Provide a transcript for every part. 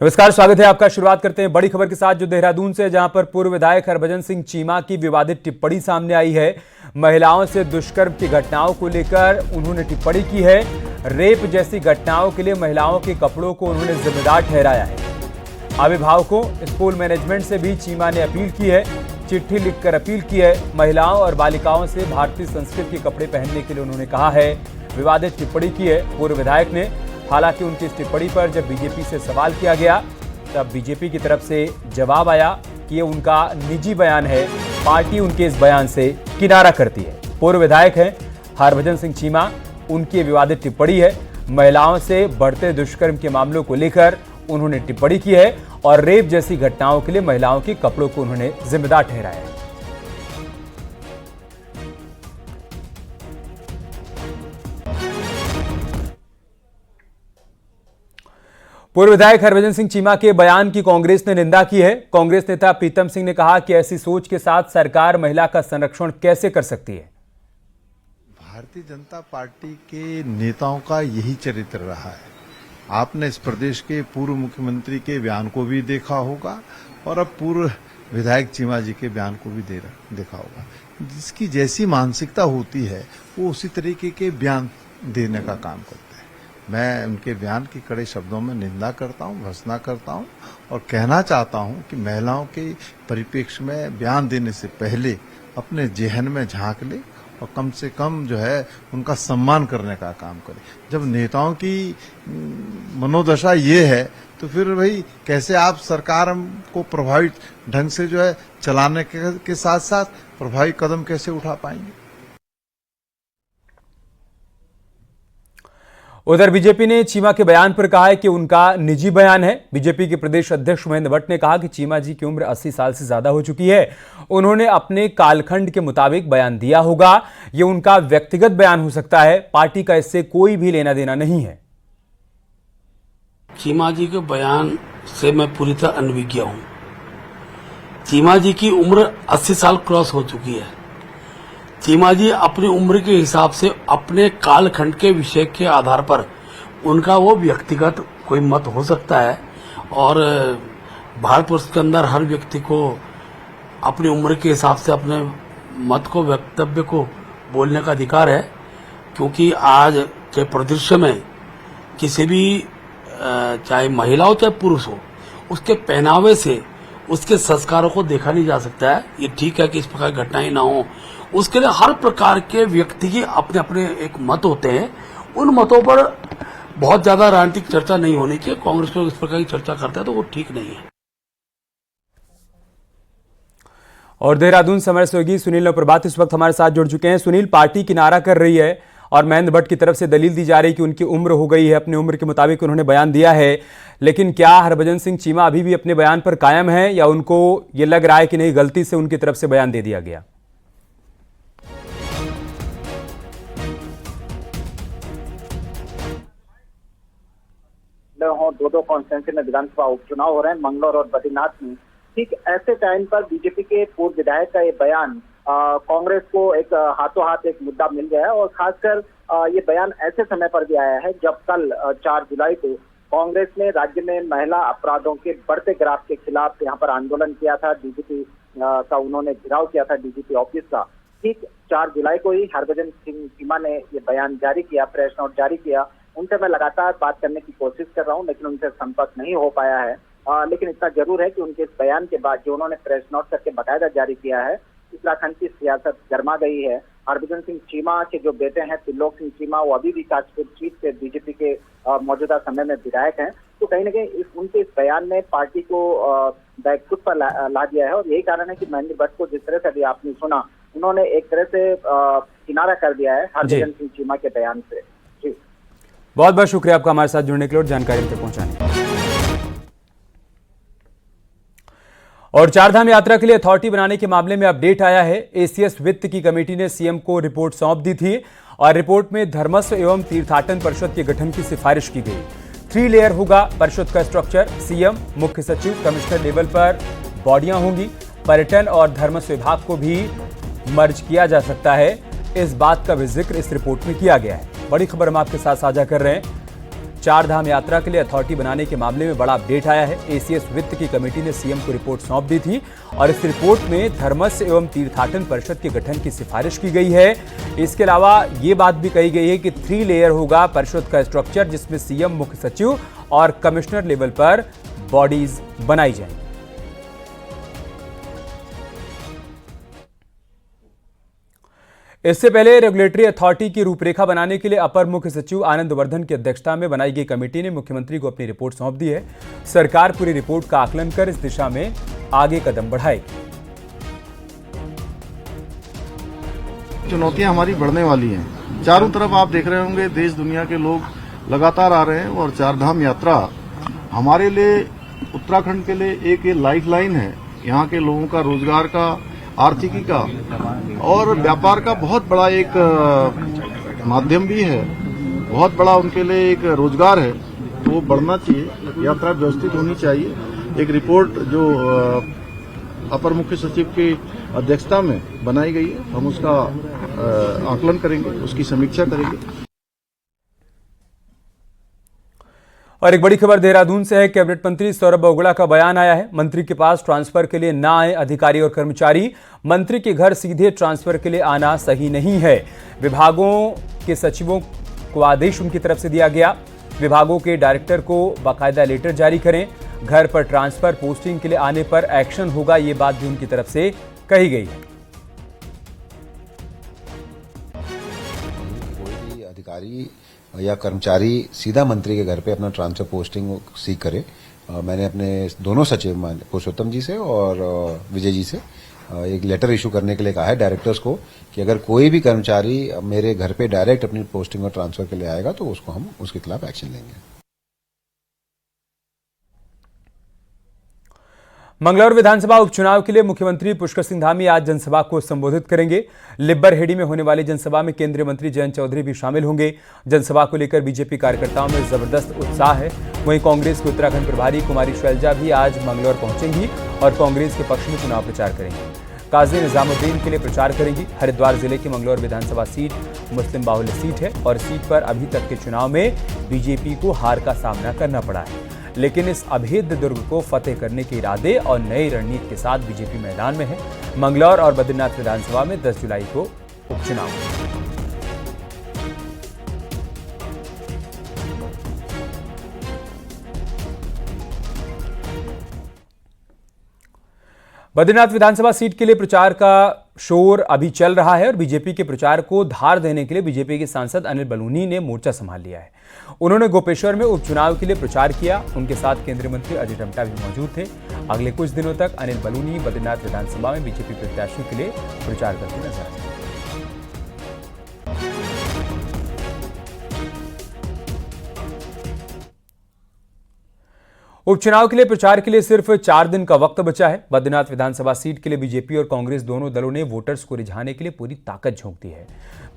नमस्कार, स्वागत है आपका। शुरुआत करते हैं बड़ी खबर के साथ जो देहरादून से, जहां पर पूर्व विधायक हरभजन सिंह चीमा की विवादित टिप्पणी सामने आई है। महिलाओं से दुष्कर्म की घटनाओं को लेकर उन्होंने टिप्पणी की है। रेप जैसी घटनाओं के लिए महिलाओं के कपड़ों को उन्होंने जिम्मेदार ठहराया है। अभिभावकों, स्कूल मैनेजमेंट से भी चीमा ने अपील की है, चिट्ठी लिखकर अपील की है। महिलाओं और बालिकाओं से भारतीय संस्कृति के कपड़े पहनने के लिए उन्होंने कहा है। विवादित टिप्पणी की है पूर्व विधायक ने। हालांकि उनकी इस टिप्पणी पर जब बीजेपी से सवाल किया गया तब बीजेपी की तरफ से जवाब आया कि ये उनका निजी बयान है, पार्टी उनके इस बयान से किनारा करती है। पूर्व विधायक हैं हरभजन सिंह चीमा, उनकी विवादित टिप्पणी है। महिलाओं से बढ़ते दुष्कर्म के मामलों को लेकर उन्होंने टिप्पणी की है और रेप जैसी घटनाओं के लिए महिलाओं के कपड़ों को उन्होंने जिम्मेदार ठहराया है। पूर्व विधायक हरभजन सिंह चीमा के बयान की कांग्रेस ने निंदा की है। कांग्रेस नेता प्रीतम सिंह ने कहा कि ऐसी सोच के साथ सरकार महिला का संरक्षण कैसे कर सकती है। भारतीय जनता पार्टी के नेताओं का यही चरित्र रहा है। आपने इस प्रदेश के पूर्व मुख्यमंत्री के बयान को भी देखा होगा और अब पूर्व विधायक चीमा जी के बयान को भी देखा होगा। जिसकी जैसी मानसिकता होती है वो उसी तरीके के बयान देने का काम करते हैं। मैं उनके बयान की कड़े शब्दों में निंदा करता हूं, भर्त्सना करता हूं और कहना चाहता हूं कि महिलाओं के परिप्रेक्ष्य में बयान देने से पहले अपने जेहन में झांक ले और कम से कम जो है उनका सम्मान करने का काम करे। जब नेताओं की मनोदशा ये है तो फिर भाई कैसे आप सरकार को प्रभावी ढंग से जो है चलाने के साथ साथ प्रभावी कदम कैसे उठा पाएंगे। उधर बीजेपी ने चीमा के बयान पर कहा है कि उनका निजी बयान है। बीजेपी के प्रदेश अध्यक्ष महेंद्र भट्ट ने कहा कि चीमा जी की उम्र 80 साल से ज्यादा हो चुकी है। उन्होंने अपने कालखंड के मुताबिक बयान दिया होगा। ये उनका व्यक्तिगत बयान हो सकता है, पार्टी का इससे कोई भी लेना देना नहीं है। चीमा जी के बयान से मैं पूरी तरह अनभिज्ञ हूं। चीमा जी की उम्र 80 साल क्रॉस हो चुकी है। चीमा जी अपनी उम्र के हिसाब से अपने कालखंड के विषय के आधार पर उनका वो व्यक्तिगत कोई मत हो सकता है और भारतवर्ष के अंदर हर व्यक्ति को अपनी उम्र के हिसाब से अपने मत को, वक्तव्य को बोलने का अधिकार है। क्योंकि आज के परिदृश्य में किसी भी चाहे महिला हो चाहे पुरुष हो, उसके पहनावे से उसके संस्कारों को देखा नहीं जा सकता है। ये ठीक है कि इस प्रकार की घटनाएं ना हो, उसके लिए हर प्रकार के व्यक्ति के अपने अपने एक मत होते हैं। उन मतों पर बहुत ज्यादा राजनीतिक चर्चा नहीं होनी चाहिए। कांग्रेस को इस प्रकार की चर्चा करता है तो वो ठीक नहीं है। और देहरादून समरसयोगी सुनील और प्रभात इस वक्त हमारे साथ जुड़ चुके हैं। सुनील, पार्टी किनारा कर रही है और महेंद्र भट्ट की तरफ से दलील दी जा रही है कि उनकी उम्र हो गई है, अपनी उम्र के मुताबिक उन्होंने बयान दिया है। लेकिन क्या हरभजन सिंह चीमा अभी भी अपने बयान पर कायम है या उनको ये लग रहा है कि नहीं, गलती से उनकी तरफ से बयान दे दिया गया? दो कॉन्स्टिट्यूंसी में विधानसभा उपचुनाव हो रहे हैं, मंगलौर और बद्रीनाथ में। ठीक ऐसे टाइम पर बीजेपी के पूर्व विधायक का ये बयान कांग्रेस को एक हाथों हाथ एक मुद्दा मिल गया है और खासकर ये बयान ऐसे समय पर भी आया है जब कल 4 जुलाई को कांग्रेस ने राज्य में महिला अपराधों के बढ़ते ग्राफ के खिलाफ यहाँ पर आंदोलन किया था। डीजीपी का उन्होंने घेराव किया था, डीजीपी ऑफिस का। ठीक 4 जुलाई को ही हरभजन सिंह चीमा ने ये बयान जारी किया, प्रेस नोट जारी किया। उनसे मैं लगातार बात करने की कोशिश कर रहा हूं लेकिन उनसे संपर्क नहीं हो पाया है। लेकिन इतना जरूर है कि उनके इस बयान के बाद जो उन्होंने प्रेस नोट करके बाकायदा जारी किया है, उत्तराखंड की सियासत गर्मा गई है। हरभजन सिंह चीमा के जो बेटे हैं त्रिलोक सिंह चीमा, वो अभी भी काशपुर सीट से बीजेपी के मौजूदा समय में विधायक हैं। तो कहीं ना कहीं उनके इस बयान ने पार्टी को बैकफुट पर ला दिया है और यही कारण है कि महेंद्र भट्ट को जिस तरह से अभी आपने सुना, उन्होंने एक तरह से किनारा कर दिया है हरभजन सिंह चीमा के बयान से। जी, बहुत बहुत शुक्रिया आपका हमारे साथ जुड़ने के लिए और जानकारी तक पहुंचाने के लिए। और चारधाम यात्रा के लिए अथॉरिटी बनाने के मामले में अपडेट आया है। एसीएस वित्त की कमेटी ने सीएम को रिपोर्ट सौंप दी थी और रिपोर्ट में धर्मस्व एवं तीर्थाटन परिषद के गठन की सिफारिश की गई। 3 लेयर होगा परिषद का स्ट्रक्चर। सीएम, मुख्य सचिव, कमिश्नर लेवल पर बॉडियां होंगी। पर्यटन और धर्मस्व विभाग को भी मर्ज किया जा सकता है। इस बात का भी जिक्र इस रिपोर्ट में किया गया है। बड़ी खबर हम आपके साथ साझा कर रहे हैं। चार धाम यात्रा के लिए अथॉरिटी बनाने के मामले में बड़ा अपडेट आया है। एसीएस वित्त की कमेटी ने सीएम को रिपोर्ट सौंप दी थी और इस रिपोर्ट में धर्मस्य एवं तीर्थाटन परिषद के गठन की सिफारिश की गई है। इसके अलावा ये बात भी कही गई है कि 3 लेयर होगा परिषद का स्ट्रक्चर, जिसमें सीएम, मुख्य सचिव और कमिश्नर लेवल पर बॉडीज बनाई जाएंगी। इससे पहले रेगुलेटरी अथॉरिटी की रूपरेखा बनाने के लिए अपर मुख्य सचिव आनंद वर्धन की अध्यक्षता में बनाई गई कमेटी ने मुख्यमंत्री को अपनी रिपोर्ट सौंप दी है। सरकार पूरी रिपोर्ट का आकलन कर इस दिशा में आगे कदम बढ़ाएगी। चुनौतियां हमारी बढ़ने वाली हैं। चारों तरफ आप देख रहे होंगे, देश दुनिया के लोग लगातार आ रहे हैं और चारधाम यात्रा हमारे लिए, उत्तराखंड के लिए एक लाइफलाइन है। यहाँ के लोगों का रोजगार का, आर्थिकी का और व्यापार का बहुत बड़ा एक माध्यम भी है, बहुत बड़ा उनके लिए एक रोजगार है। तो वो बढ़ना चाहिए, यात्रा व्यवस्थित होनी चाहिए। एक रिपोर्ट जो अपर मुख्य सचिव की अध्यक्षता में बनाई गई है, हम उसका आकलन करेंगे, उसकी समीक्षा करेंगे। और एक बड़ी खबर देहरादून से है। कैबिनेट मंत्री सौरभ बगुड़ा का बयान आया है। मंत्री के पास ट्रांसफर के लिए ना आए अधिकारी और कर्मचारी, मंत्री के घर सीधे ट्रांसफर के लिए आना सही नहीं है। विभागों के सचिवों को आदेश उनकी तरफ से दिया गया। विभागों के डायरेक्टर को बाकायदा लेटर जारी करें। घर पर ट्रांसफर, पोस्टिंग के लिए आने पर एक्शन होगा, ये बात भी उनकी तरफ से कही गई है। कोई भी अधिकारी या कर्मचारी सीधा मंत्री के घर पे अपना ट्रांसफर पोस्टिंग सीख करे। मैंने अपने दोनों सचिव पुरुषोत्तम जी से और विजय जी से एक लेटर इशू करने के लिए कहा है डायरेक्टर्स को कि अगर कोई भी कर्मचारी मेरे घर पे डायरेक्ट अपनी पोस्टिंग और ट्रांसफर के लिए आएगा तो उसको हम उसके खिलाफ एक्शन लेंगे। मंगलौर विधानसभा उपचुनाव के लिए मुख्यमंत्री पुष्कर सिंह धामी आज जनसभा को संबोधित करेंगे। लिब्बरहेड़ी में होने वाली जनसभा में केंद्रीय मंत्री जयंत चौधरी भी शामिल होंगे। जनसभा को लेकर बीजेपी कार्यकर्ताओं में जबरदस्त उत्साह है। वहीं कांग्रेस की उत्तराखंड प्रभारी कुमारी शैलजा भी आज मंगलौर पहुंचेंगी और कांग्रेस के पक्ष में चुनाव प्रचार करेंगी। काजी निजामुद्दीन के लिए प्रचार करेंगी। हरिद्वार जिले की मंगलौर विधानसभा सीट मुस्लिम बाहुल्य सीट है और सीट पर अभी तक के चुनाव में बीजेपी को हार का सामना करना पड़ा है, लेकिन इस अभेद्य दुर्ग को फतेह करने के इरादे और नई रणनीति के साथ बीजेपी मैदान में है। मंगलौर और बद्रीनाथ विधानसभा में 10 जुलाई को उपचुनाव। बद्रीनाथ विधानसभा सीट के लिए प्रचार का शोर अभी चल रहा है और बीजेपी के प्रचार को धार देने के लिए बीजेपी के सांसद अनिल बलूनी ने मोर्चा संभाल लिया है। उन्होंने गोपेश्वर में उपचुनाव के लिए प्रचार किया। उनके साथ केंद्रीय मंत्री अजय टम्टा भी मौजूद थे। अगले कुछ दिनों तक अनिल बलूनी बद्रीनाथ विधानसभा में बीजेपी प्रत्याशियों के लिए प्रचार करते नजर आए। उपचुनाव के लिए प्रचार के लिए सिर्फ 4 दिन का वक्त बचा है। बद्रीनाथ विधानसभा सीट के लिए बीजेपी और कांग्रेस दोनों दलों ने वोटर्स को रिझाने के लिए पूरी ताकत झोंक दी है।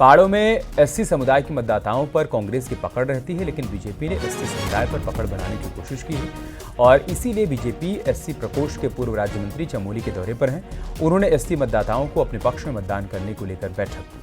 पहाड़ों में एससी समुदाय के मतदाताओं पर कांग्रेस की पकड़ रहती है, लेकिन बीजेपी ने एससी समुदाय पर पकड़ बनाने की कोशिश की है और इसीलिए बीजेपी एससी प्रकोष्ठ के पूर्व राज्य मंत्री चमोली के दौरे पर हैं। उन्होंने एससी मतदाताओं को अपने पक्ष में मतदान करने को लेकर बैठक की।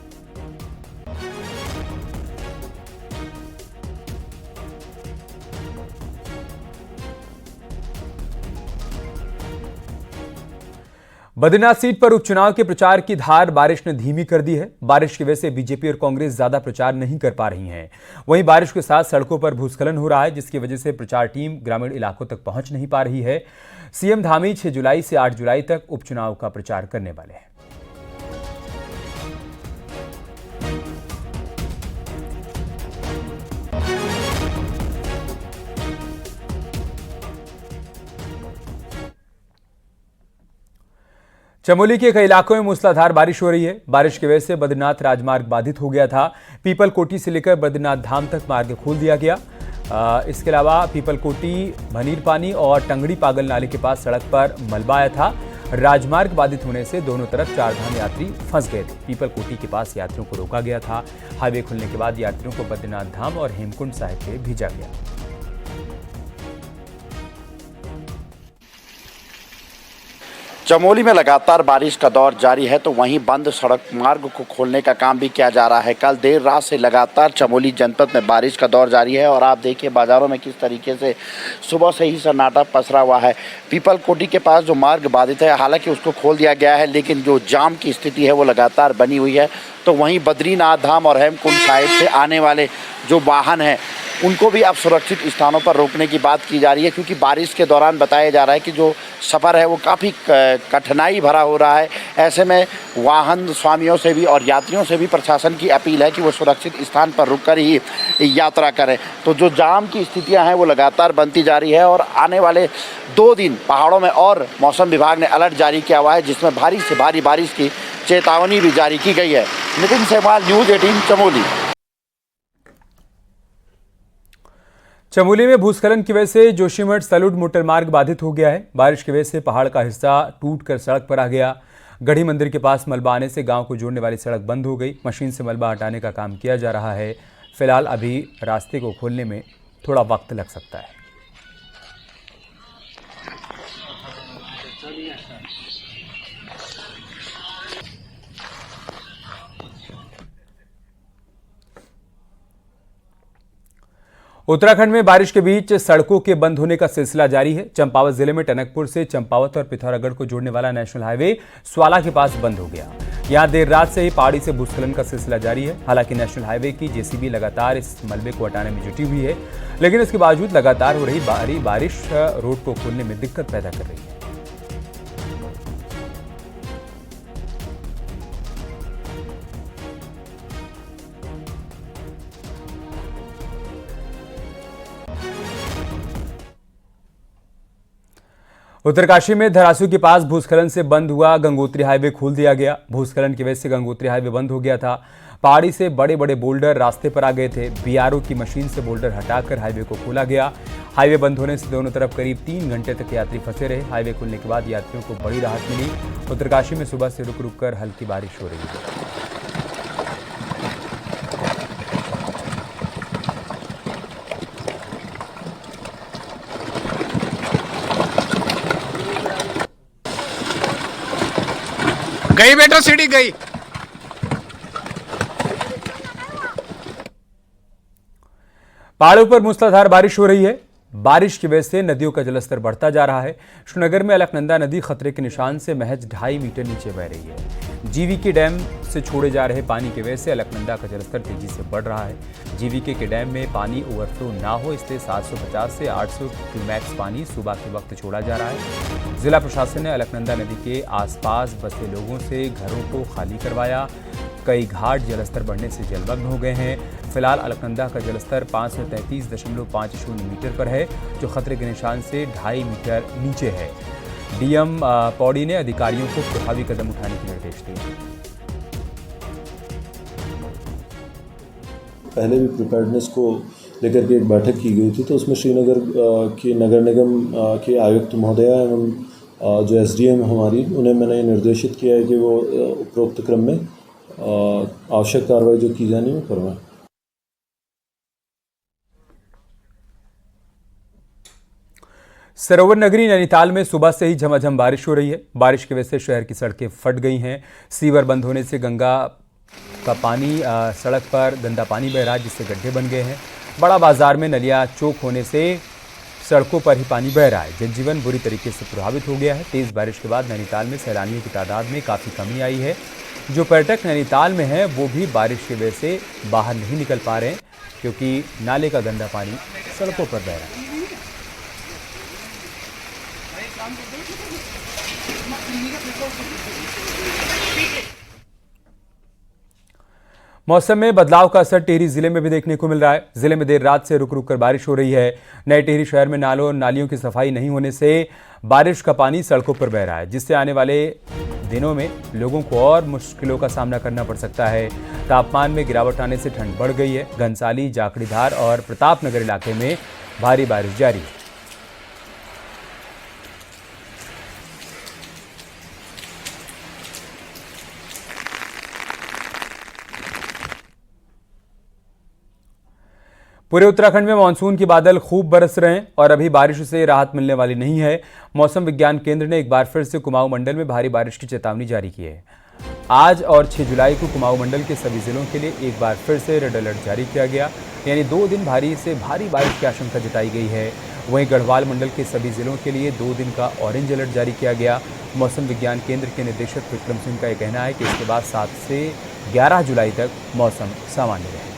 बद्रीनाथ सीट पर उपचुनाव के प्रचार की धार बारिश ने धीमी कर दी है। बारिश की वजह से बीजेपी और कांग्रेस ज्यादा प्रचार नहीं कर पा रही हैं। वहीं बारिश के साथ सड़कों पर भूस्खलन हो रहा है, जिसकी वजह से प्रचार टीम ग्रामीण इलाकों तक पहुंच नहीं पा रही है। सीएम धामी 6 जुलाई से 8 जुलाई तक उपचुनाव का प्रचार करने वाले हैं। चमोली के कई इलाकों में मूसलाधार बारिश हो रही है। बारिश की वजह से बद्रीनाथ राजमार्ग बाधित हो गया था। पीपलकोटी से लेकर बद्रीनाथ धाम तक मार्ग खोल दिया गया। इसके अलावा पीपलकोटी, भनीरपानी और टंगड़ी पागल नाले के पास सड़क पर मलबा आया था। राजमार्ग बाधित होने से दोनों तरफ चारधाम यात्री फंस गए थे। पीपलकोटी के पास यात्रियों को रोका गया था। हाईवे खुलने के बाद यात्रियों को बद्रीनाथ धाम और हेमकुंड साहिब के भेजा गया। चमोली में लगातार बारिश का दौर जारी है तो वहीं बंद सड़क मार्ग को खोलने का काम भी किया जा रहा है। कल देर रात से लगातार चमोली जनपद में बारिश का दौर जारी है और आप देखिए बाजारों में किस तरीके से सुबह से ही सन्नाटा पसरा हुआ है। पीपल कोटी के पास जो मार्ग बाधित है, हालांकि उसको खोल दिया गया है, लेकिन जो जाम की स्थिति है वो लगातार बनी हुई है। तो वहीं बद्रीनाथ धाम और हेमकुंड साइड से आने वाले जो वाहन हैं उनको भी अब सुरक्षित स्थानों पर रोकने की बात की जा रही है, क्योंकि बारिश के दौरान बताया जा रहा है कि जो सफ़र है वो काफ़ी कठिनाई भरा हो रहा है। ऐसे में वाहन स्वामियों से भी और यात्रियों से भी प्रशासन की अपील है कि वो सुरक्षित स्थान पर रुककर ही यात्रा करें। तो जो जाम की स्थितियां हैं वो लगातार बनती जा रही है और आने वाले 2 दिन पहाड़ों में और मौसम विभाग ने अलर्ट जारी किया हुआ है, जिसमें भारी से भारी बारिश की चेतावनी भी जारी की गई है। नितिन सेवाल, न्यूज़ 18 चमोली। चमोली में भूस्खलन की वजह से जोशीमठ सलूट मोटर मार्ग बाधित हो गया है। बारिश की वजह से पहाड़ का हिस्सा टूटकर सड़क पर आ गया। गढ़ी मंदिर के पास मलबा आने से गांव को जोड़ने वाली सड़क बंद हो गई। मशीन से मलबा हटाने का काम किया जा रहा है। फिलहाल अभी रास्ते को खोलने में थोड़ा वक्त लग सकता है। उत्तराखंड में बारिश के बीच सड़कों के बंद होने का सिलसिला जारी है। चंपावत जिले में टनकपुर से चंपावत और पिथौरागढ़ को जोड़ने वाला नेशनल हाईवे स्वाला के पास बंद हो गया। यहां देर रात से ही पहाड़ी से भूस्खलन का सिलसिला जारी है। हालांकि नेशनल हाईवे की जेसीबी लगातार इस मलबे को हटाने में जुटी हुई है, लेकिन इसके बावजूद लगातार हो रही भारी बारिश रोड को खोलने में दिक्कत पैदा कर रही है। उत्तरकाशी में धरासू के पास भूस्खलन से बंद हुआ गंगोत्री हाईवे खोल दिया गया। भूस्खलन की वजह से गंगोत्री हाईवे बंद हो गया था। पहाड़ी से बड़े बड़े बोल्डर रास्ते पर आ गए थे। बीआरओ की मशीन से बोल्डर हटाकर हाईवे को खोला गया। हाईवे बंद होने से दोनों तरफ करीब 3 घंटे तक यात्री फंसे रहे। हाईवे खुलने के बाद यात्रियों को बड़ी राहत मिली। उत्तरकाशी में सुबह से रुक रुक कर हल्की बारिश हो रही है। गई बेटा, सीढ़ी गई। पहाड़ों पर मूसलाधार बारिश हो रही है। बारिश की वजह से नदियों का जलस्तर बढ़ता जा रहा है। श्रीनगर में अलकनंदा नदी खतरे के निशान से महज 2.5 मीटर नीचे बह रही है। जीवीके डैम से छोड़े जा रहे पानी की वजह से अलकनंदा का जलस्तर तेजी से बढ़ रहा है। जीवीके के डैम में पानी ओवरफ्लो ना हो, इसलिए 750 से 800 क्यूमैक्स पानी सुबह के वक्त छोड़ा जा रहा है। जिला प्रशासन ने अलकनंदा नदी के आसपास बसे लोगों से घरों को खाली करवाया। कई घाट जलस्तर बढ़ने से जलमग्न हो गए हैं। फिलहाल अलकनंदा का जलस्तर 533.50 मीटर पर है, जो खतरे के निशान से 2.5 मीटर नीचे है। डीएम पौड़ी ने अधिकारियों को प्रभावी कदम उठाने के निर्देश दिए। पहले भी प्रिपेयर्डनेस को लेकर के एक बैठक की गई थी, तो उसमें श्रीनगर के नगर निगम के आयुक्त महोदया एवं जो एसडीएम हमारी, उन्हें मैंने निर्देशित किया है कि वो उपरोक्त क्रम में आवश्यक कार्रवाई जो की जानी वो करवाएं। सरोवर नगरी नैनीताल में सुबह से ही झमाझम बारिश हो रही है। बारिश की वजह से शहर की सड़कें फट गई हैं। सीवर बंद होने से गंगा का पानी सड़क पर गंदा पानी बह रहा है, जिससे गड्ढे बन गए हैं। बड़ा बाजार में नलियां चौक होने से सड़कों पर ही पानी बह रहा है। जनजीवन बुरी तरीके से प्रभावित हो गया है। तेज बारिश के बाद नैनीताल में सैलानियों की तादाद में काफ़ी कमी आई है। जो पर्यटक नैनीताल में हैं वो भी बारिश की वजह से बाहर नहीं निकल पा रहे हैं, क्योंकि नाले का गंदा पानी सड़कों पर बह रहा है। मौसम में बदलाव का असर टिहरी जिले में भी देखने को मिल रहा है। जिले में देर रात से रुक रुक कर बारिश हो रही है। नए टिहरी शहर में नालों और नालियों की सफाई नहीं होने से बारिश का पानी सड़कों पर बह रहा है, जिससे आने वाले दिनों में लोगों को और मुश्किलों का सामना करना पड़ सकता है। तापमान में गिरावट आने से ठंड बढ़ गई है। घनसाली, जाखड़ीधार और प्रतापनगर इलाके में भारी बारिश जारी है। पूरे उत्तराखंड में मानसून के बादल खूब बरस रहे हैं और अभी बारिश से राहत मिलने वाली नहीं है। मौसम विज्ञान केंद्र ने एक बार फिर से कुमाऊं मंडल में भारी बारिश की चेतावनी जारी की है। आज और 6 जुलाई को कुमाऊं मंडल के सभी जिलों के लिए एक बार फिर से रेड अलर्ट जारी किया गया, यानी 2 दिन भारी से भारी बारिश की आशंका जताई गई है। वहीं गढ़वाल मंडल के सभी जिलों के लिए 2 दिन का ऑरेंज अलर्ट जारी किया गया। मौसम विज्ञान केंद्र के निदेशक विक्रम सिंह का यह कहना है कि इसके बाद 7 से 11 जुलाई तक मौसम सामान्य रहेगा।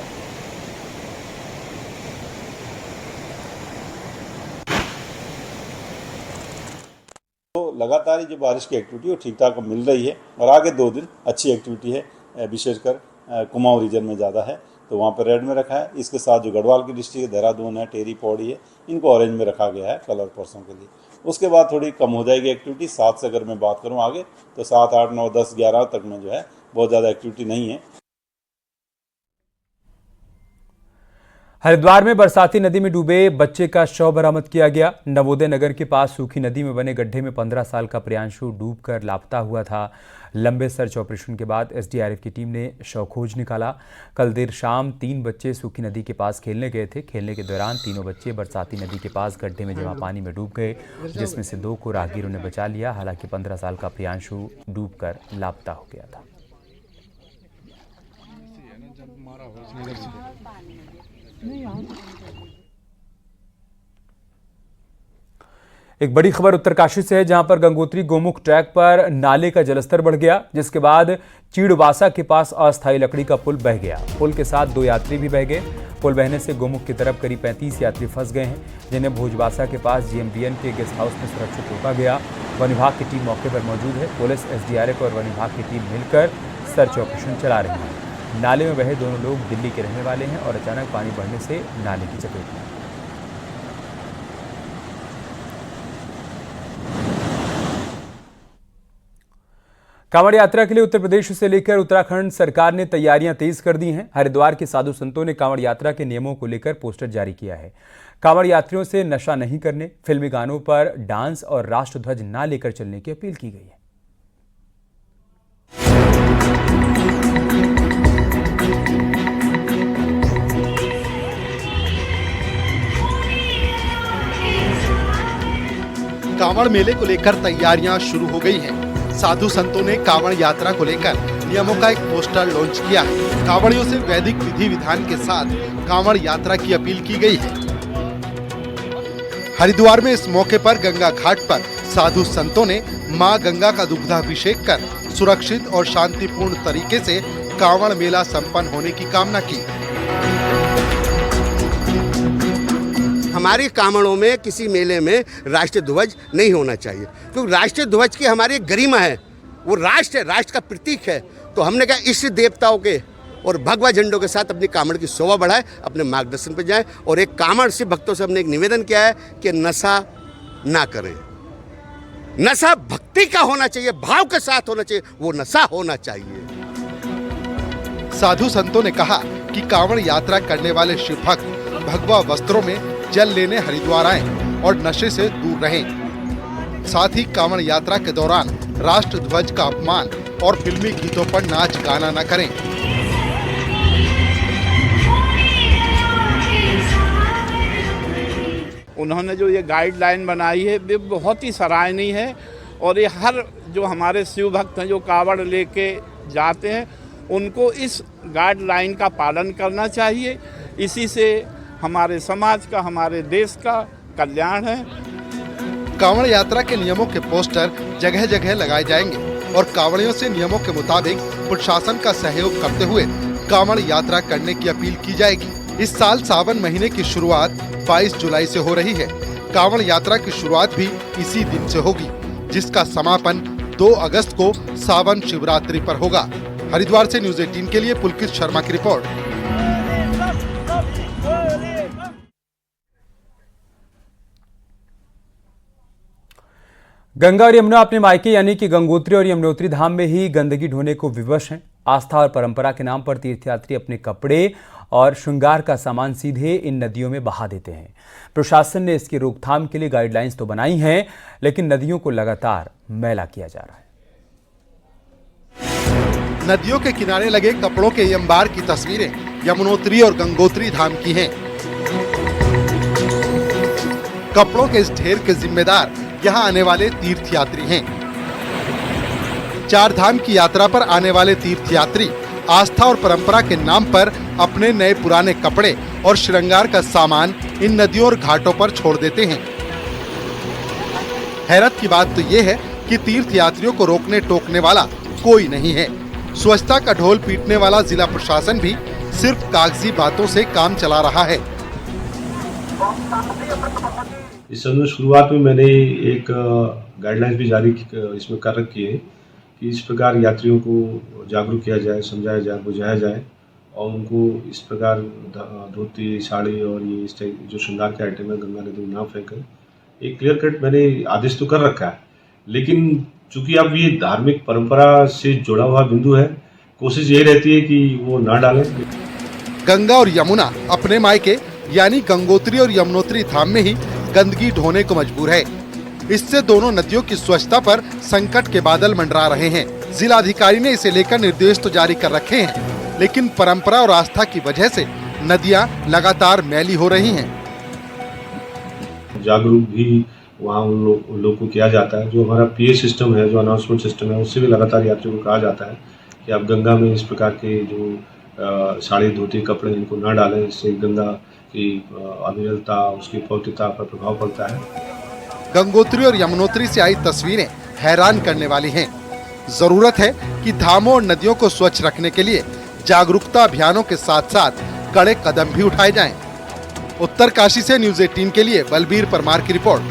तो लगातार जो बारिश की एक्टिविटी वो ठीक ठाक मिल रही है और आगे 2 दिन अच्छी एक्टिविटी है, विशेषकर कुमाऊं रीजन में ज़्यादा है तो वहाँ पर रेड में रखा है। इसके साथ जो गढ़वाल की डिस्ट्रिक्ट है, देहरादून है, टेरी पौड़ी है, इनको ऑरेंज में रखा गया है कल और परसों के लिए। उसके बाद थोड़ी कम हो जाएगी एक्टिविटी। 7 से अगर मैं बात करूँ आगे तो 7, 8, 9, 10, 11 तक में जो है बहुत ज़्यादा एक्टिविटी नहीं है। हरिद्वार में बरसाती नदी में डूबे बच्चे का शव बरामद किया गया। नवोदय नगर के पास सूखी नदी में बने गड्ढे में 15 साल का प्रियांशु डूबकर लापता हुआ था। लंबे सर्च ऑपरेशन के बाद एसडीआरएफ की टीम ने शव खोज निकाला। कल देर शाम 3 बच्चे सूखी नदी के पास खेलने गए थे। खेलने के दौरान तीनों बच्चे बरसाती नदी के पास गड्ढे में जमा पानी में डूब गए, जिसमें से 2 को राहगीरों ने बचा लिया। हालांकि 15 साल का प्रियांशु डूबकर लापता हो गया था। एक बड़ी खबर उत्तरकाशी से है, जहां पर गंगोत्री गोमुख ट्रैक पर नाले का जलस्तर बढ़ गया, जिसके बाद चीड़वासा के पास अस्थायी लकड़ी का पुल बह गया। पुल के साथ 2 यात्री भी बह गए। पुल बहने से गोमुख की तरफ करीब 35 यात्री फंस गए हैं, जिन्हें भोजवासा के पास जीएमबीएन के गेस्ट हाउस में सुरक्षित रोका गया। वन विभाग की टीम मौके पर मौजूद है। पुलिस, एसडीआरएफ और वन विभाग की टीम मिलकर सर्च ऑपरेशन चला रही है। नाले में बहे दोनों लोग दिल्ली के रहने वाले हैं और अचानक पानी बढ़ने से नाले की चपेट में। कांवड़ यात्रा के लिए उत्तर प्रदेश से लेकर उत्तराखंड सरकार ने तैयारियां तेज कर दी हैं। हरिद्वार के साधु संतों ने कांवड़ यात्रा के नियमों को लेकर पोस्टर जारी किया है। कांवड़ यात्रियों से नशा नहीं करने, फिल्मी गानों पर डांस और राष्ट्रध्वज ना लेकर चलने की अपील की गई है। कांवड़ मेले को लेकर तैयारियां शुरू हो गई हैं। साधु संतों ने कांवड़ यात्रा को लेकर नियमों का एक पोस्टर लॉन्च किया है। कांवड़ियों से वैदिक विधि विधान के साथ कांवड़ यात्रा की अपील की गई है। हरिद्वार में इस मौके पर गंगा घाट पर साधु संतों ने मां गंगा का दुग्धाभिषेक कर सुरक्षित और शांतिपूर्ण तरीके से कांवड़ मेला संपन्न होने की कामना की। हमारे कांवड़ों में किसी मेले में राष्ट्रीय ध्वज नहीं होना चाहिए, क्योंकि राष्ट्रीय ध्वज की हमारी गरिमा है, वो राष्ट्र है, राष्ट्र का प्रतीक है। तो हमने कहा इष्ट देवताओं के और भगवा झंडों के साथ अपनी कांवड़ की शोभा बढ़ाए, अपने मार्गदर्शन पर जाए। और एक कांवड़ से भक्तों से हमने एक निवेदन किया है कि नशा ना करें। नशा भक्ति का होना चाहिए, भाव के साथ होना चाहिए, वो नशा होना चाहिए। साधु संतों ने कहा कि कांवड़ यात्रा करने वाले शिव भक्त भगवा वस्त्रों में जल लेने हरिद्वार आएं और नशे से दूर रहें। साथ ही कांवड़ यात्रा के दौरान राष्ट्र ध्वज का अपमान और फिल्मी गीतों पर नाच गाना न करें। उन्होंने जो ये गाइडलाइन बनाई है वे बहुत ही सराहनीय है और ये हर जो हमारे शिव भक्त हैं जो कांवड़ लेके जाते हैं उनको इस गाइडलाइन का पालन करना चाहिए। इसी से हमारे समाज का, हमारे देश का कल्याण है। कांवड़ यात्रा के नियमों के पोस्टर जगह जगह लगाए जाएंगे और कांवड़ियों से नियमों के मुताबिक प्रशासन का सहयोग करते हुए कांवड़ यात्रा करने की अपील की जाएगी। इस साल सावन महीने की शुरुआत 22 जुलाई से हो रही है। कांवड़ यात्रा की शुरुआत भी इसी दिन से होगी, जिसका समापन 2 अगस्त को सावन शिवरात्रि पर होगा। हरिद्वार से न्यूज़ 18 के लिए पुलकित शर्मा की रिपोर्ट। गंगा और यमुना अपने मायके यानी कि गंगोत्री और यमुनोत्री धाम में ही गंदगी ढोने को विवश हैं। आस्था और परंपरा के नाम पर तीर्थयात्री अपने कपड़े और श्रृंगार का सामान सीधे इन नदियों में बहा देते हैं। प्रशासन ने इसकी रोकथाम के लिए गाइडलाइंस तो बनाई हैं, लेकिन नदियों को लगातार मैला किया जा रहा है। नदियों के किनारे लगे कपड़ों के अंबार की तस्वीरें यमुनोत्री और गंगोत्री धाम की हैं। कपड़ों के इस ढेर के जिम्मेदार यहाँ आने वाले तीर्थयात्री हैं। चार धाम की यात्रा पर आने वाले तीर्थयात्री आस्था और परंपरा के नाम पर अपने नए पुराने कपड़े और श्रृंगार का सामान इन नदियों और घाटों पर छोड़ देते हैं। हैरत की बात तो ये है कि तीर्थयात्रियों को रोकने टोकने वाला कोई नहीं है। स्वच्छता का ढोल पीटने वाला जिला प्रशासन भी सिर्फ कागजी बातों से काम चला रहा है। इस समय शुरुआत में मैंने एक गाइडलाइंस भी जारी इसमें कर रखी है कि इस प्रकार यात्रियों को जागरूक किया जाए, समझाया जाए, बुझाया जाए और उनको इस प्रकार धोती, साड़ी और ये इस टाइप जो श्रृंगार के आइटम है गंगा नदी में ना फेंकें। एक क्लियर कट मैंने आदेश तो कर रखा है, लेकिन चूंकि अब ये धार्मिक परंपरा से जुड़ा हुआ बिंदु है, कोशिश यही रहती है कि वो ना डालें। गंगा और यमुना अपने मायके यानी गंगोत्री और यमुनोत्री धाम में ही गंदगी ढोने को मजबूर है। इससे दोनों नदियों की स्वच्छता पर संकट के बादल मंडरा रहे हैं। जिलाधिकारी ने इसे लेकर निर्देश तो जारी कर रखे हैं, लेकिन परंपरा और आस्था की वजह से नदियां लगातार मैली हो रही हैं। जागरूक भी वहाँ उन लोगों को किया जाता है। जो हमारा PA सिस्टम है, जो अनाउंसमेंट सिस्टम है, उससे भी लगातार यात्रियों को कहा जाता है कि आप गंगा में इस प्रकार के जो साड़ी, धोती, कपड़े इनको ना डालें। इससे गंगा की अविरलता, उसकी पवित्रता पर प्रभाव पड़ता है। गंगोत्री और यमुनोत्री से आई तस्वीरें हैरान करने वाली हैं। जरूरत है कि धामों और नदियों को स्वच्छ रखने के लिए जागरूकता अभियानों के साथ साथ कड़े कदम भी उठाए जाएं। उत्तरकाशी से न्यूज़ 18 के लिए बलबीर परमार की रिपोर्ट।